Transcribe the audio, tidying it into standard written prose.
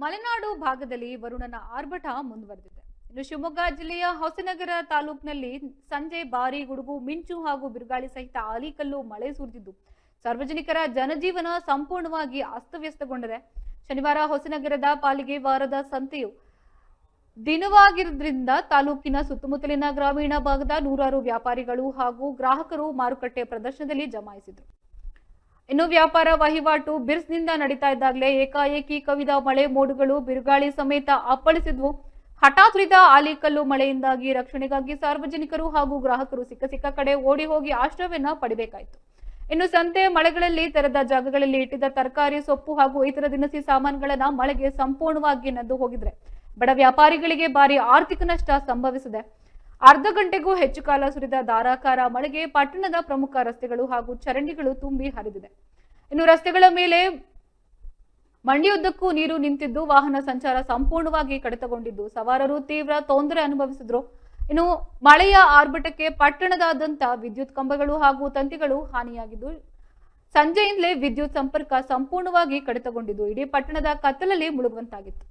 ಮಲೆನಾಡು ಭಾಗದಲ್ಲಿ ವರುಣನ ಆರ್ಭಟ ಮುಂದುವರೆದಿದೆ. ಇನ್ನು ಶಿವಮೊಗ್ಗ ಜಿಲ್ಲೆಯ ಹೊಸನಗರ ತಾಲೂಕಿನಲ್ಲಿ ಸಂಜೆ ಭಾರೀ ಗುಡುಗು ಮಿಂಚು ಹಾಗೂ ಬಿರುಗಾಳಿ ಸಹಿತ ಆಲಿಕಲ್ಲು ಮಳೆ ಸುರಿದಿದ್ದು ಸಾರ್ವಜನಿಕರ ಜನಜೀವನ ಸಂಪೂರ್ಣವಾಗಿ ಅಸ್ತವ್ಯಸ್ತಗೊಂಡಿದೆ. ಶನಿವಾರ ಹೊಸನಗರದ ಪಾಲಿಗೆ ವಾರದ ಸಂತೆಯು ದಿನವಾಗಿರುವುದರಿಂದ ತಾಲೂಕಿನ ಸುತ್ತಮುತ್ತಲಿನ ಗ್ರಾಮೀಣ ಭಾಗದ ನೂರಾರು ವ್ಯಾಪಾರಿಗಳು ಹಾಗೂ ಗ್ರಾಹಕರು ಮಾರುಕಟ್ಟೆ ಪ್ರದರ್ಶನದಲ್ಲಿ ಜಮಾಯಿಸಿದರು. ಇನ್ನು ವ್ಯಾಪಾರ ವಹಿವಾಟು ಬಿರ್ಸ್ನಿಂದ ನಡೀತಾ ಇದ್ದಾಗಲೇ ಏಕಾಏಕಿ ಕವಿದ ಮಳೆ ಮೋಡುಗಳು ಬಿರುಗಾಳಿ ಸಮೇತ ಅಪ್ಪಳಿಸಿದ್ವು. ಹಠಾತ್ ಸುರಿದ ಆಲಿಕಲ್ಲು ಮಳೆಯಿಂದಾಗಿ ರಕ್ಷಣೆಗಾಗಿ ಸಾರ್ವಜನಿಕರು ಹಾಗೂ ಗ್ರಾಹಕರು ಸಿಕ್ಕ ಕಡೆ ಓಡಿ ಹೋಗಿ ಆಶ್ರಯವನ್ನ ಪಡಿಬೇಕಾಯಿತು. ಇನ್ನು ಸಂತೆ ಮಳೆಗಳಲ್ಲಿ ತೆರೆದ ಜಾಗಗಳಲ್ಲಿ ಇಟ್ಟಿದ್ದ ತರಕಾರಿ, ಸೊಪ್ಪು ಹಾಗೂ ಇತರ ದಿನಸಿ ಸಾಮಾನುಗಳನ್ನ ಮಳೆಗೆ ಸಂಪೂರ್ಣವಾಗಿ ನೆಂದು ಹೋಗಿದ್ರೆ ಬಡ ವ್ಯಾಪಾರಿಗಳಿಗೆ ಭಾರಿ ಆರ್ಥಿಕ ನಷ್ಟ ಸಂಭವಿಸಿದೆ. ಅರ್ಧ ಗಂಟೆಗೂ ಹೆಚ್ಚು ಕಾಲ ಸುರಿದ ಧಾರಾಕಾರ ಮಳೆಗೆ ಪಟ್ಟಣದ ಪ್ರಮುಖ ರಸ್ತೆಗಳು ಹಾಗೂ ಚರಂಡಿಗಳು ತುಂಬಿ ಹರಿದಿದೆ. ಇನ್ನು ರಸ್ತೆಗಳ ಮೇಲೆ ಮಂಡಿಯುದ್ದಕ್ಕೂ ನೀರು ನಿಂತಿದ್ದು ವಾಹನ ಸಂಚಾರ ಸಂಪೂರ್ಣವಾಗಿ ಕಡಿತಗೊಂಡಿದ್ದು ಸವಾರರು ತೀವ್ರ ತೊಂದರೆ ಅನುಭವಿಸಿದ್ರು. ಇನ್ನು ಮಳೆಯ ಆರ್ಭಟಕ್ಕೆ ಪಟ್ಟಣದಾದ್ಯಂತ ವಿದ್ಯುತ್ ಕಂಬಗಳು ಹಾಗೂ ತಂತಿಗಳು ಹಾನಿಯಾಗಿದ್ದು ಸಂಜೆಯಿಂದಲೇ ವಿದ್ಯುತ್ ಸಂಪರ್ಕ ಸಂಪೂರ್ಣವಾಗಿ ಕಡಿತಗೊಂಡಿದ್ದು ಇಡೀ ಪಟ್ಟಣದ ಕತ್ತಲಲ್ಲಿ ಮುಳುಗುವಂತಾಗಿತ್ತು.